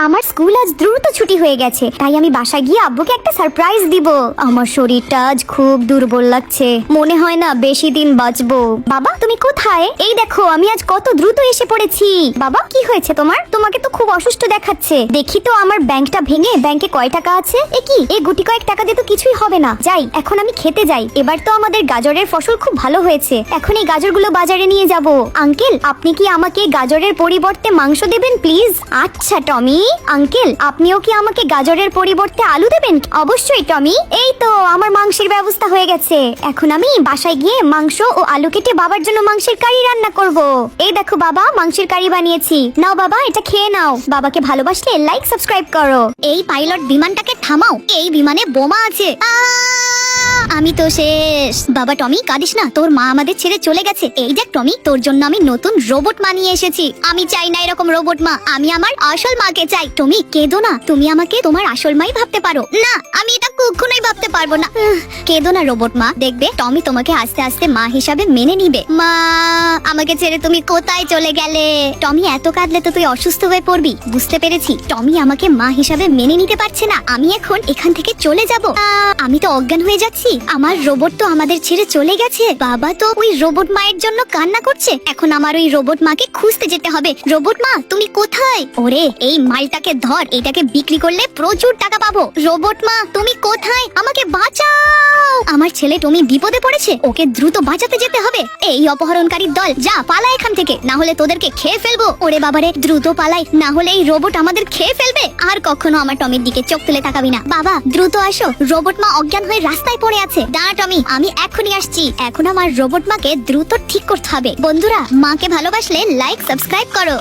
আমার স্কুল আজ দ্রুত ছুটি হয়ে গেছে, তাই আমি বাসায় গিয়ে আব্বুকে একটা সারপ্রাইজ দিব। আমার শরীরটা আজ খুব দুর্বল লাগছে, মনে হয় না বেশি দিন বাঁচবো। বাবা তুমি কোথায়? এই দেখো আমি আজ কত দ্রুত এসে পড়েছি। বাবা কি হয়েছে তোমার? তোমাকে তো খুব অসুস্থ দেখাচ্ছে। দেখি তো আমার ব্যাংকটা ভেঙে ব্যাংকে কয় টাকা আছে। এ কি, এই গুটি কয়েক টাকা দিয়ে তো কিছুই হবে না। যাই এখন আমি খেতে যাই। এবার তো আমাদের গাজরের ফসল খুব ভালো হয়েছে, এখন এই গাজরগুলো বাজারে নিয়ে যাব। আঙ্কেল আপনি কি আমাকে গাজরের পরিবর্তে মাংস দেবেন প্লিজ? আচ্ছা টমি। আঙ্কেল আপনিও কি আমাকে গাজরের পরিবর্তে আলু দেবেন? অবশ্যই টমি। এই তো আমার মাংসের ব্যবস্থা হয়ে গেছে। এখন আমি বাসায় গিয়ে মাংস ও আলু কেটে বাবার জন্য মাংসের কারি রান্না করব। এই দেখো বাবা, মাংসের কারি বানিয়েছি। নাও বাবা, এটা খেয়ে নাও। বাবাকে ভালোবাসলে লাইক সাবস্ক্রাইব করো। এই পাইলট বিমানটাকে থামাও, এই বিমানে বোমা আছে। আমি তো শেষ। বাবা টমি কাঁদিস না, তোর মা আমাদের ছেড়ে চলে গেছে। এই দেখ টমি, তোর জন্য আমি নতুন রোবট মা নিয়ে এসেছি। আমি চাই না এরকম রোবট মা, আমি আমার আসল মাকে চাই। টমি কেঁদো না, তুমি আমাকে তোমার আসল মাই ভাবতে পারো। না, আমি এটা কখনোই ভাবতে পারবো না। কেঁদো না রোবট মা, দেখবে টমি তোমাকে আস্তে আস্তে মা হিসাবে মেনে নিবে। মা আমাকে ছেড়ে তুমি কোথায় চলে গেলে? টমি এত কাঁদলে তো তুই অসুস্থ হয়ে পড়বি। বুঝতে পেরেছি, টমি আমাকে মা হিসাবে মেনে নিতে পারছে না। আমি এখন এখান থেকে চলে যাব। আমি তো অজ্ঞান হয়ে যাচ্ছি। আমার রোবট তো আমাদের ছেড়ে চলে গেছে। বাবা তো ওই রোবট মায়ের জন্য কান্না করছে। এখন আমার ওই রোবট মাকে খুঁজতে যেতে হবে। রোবট মা তুমি কোথায়? ওরে এই মালটাকে ধর, এটাকে বিক্রি করলে প্রচুর টাকা পাবো। রোবট মা তুমি কোথায়? আমাকে বাঁচাও। আমার ছেলে টমি বিপদে পড়েছে, ওকে দ্রুত বাঁচাতে যেতে হবে। এই অপহরণকারীর দল, যা পালা এখান থেকে, না হলে তোদেরকে খেয়ে ফেলবো। ওরে বাবারে, দ্রুত পালাই, না হলে এই রোবট আমাদের খেয়ে ফেলবে। আর কখনো আমার টমির দিকে চোখ তুলে তাকাবি না। বাবা দ্রুত আসো, রোবট মা অজ্ঞান হয়ে রাস্তায় পড়ে আছে। দাঁড়া টমি, আমি এখনই আসছি। এখন আমার রোবট মাকে দ্রুত ঠিক করতে হবে। বন্ধুরা মাকে ভালোবাসলে লাইক সাবস্ক্রাইব করো।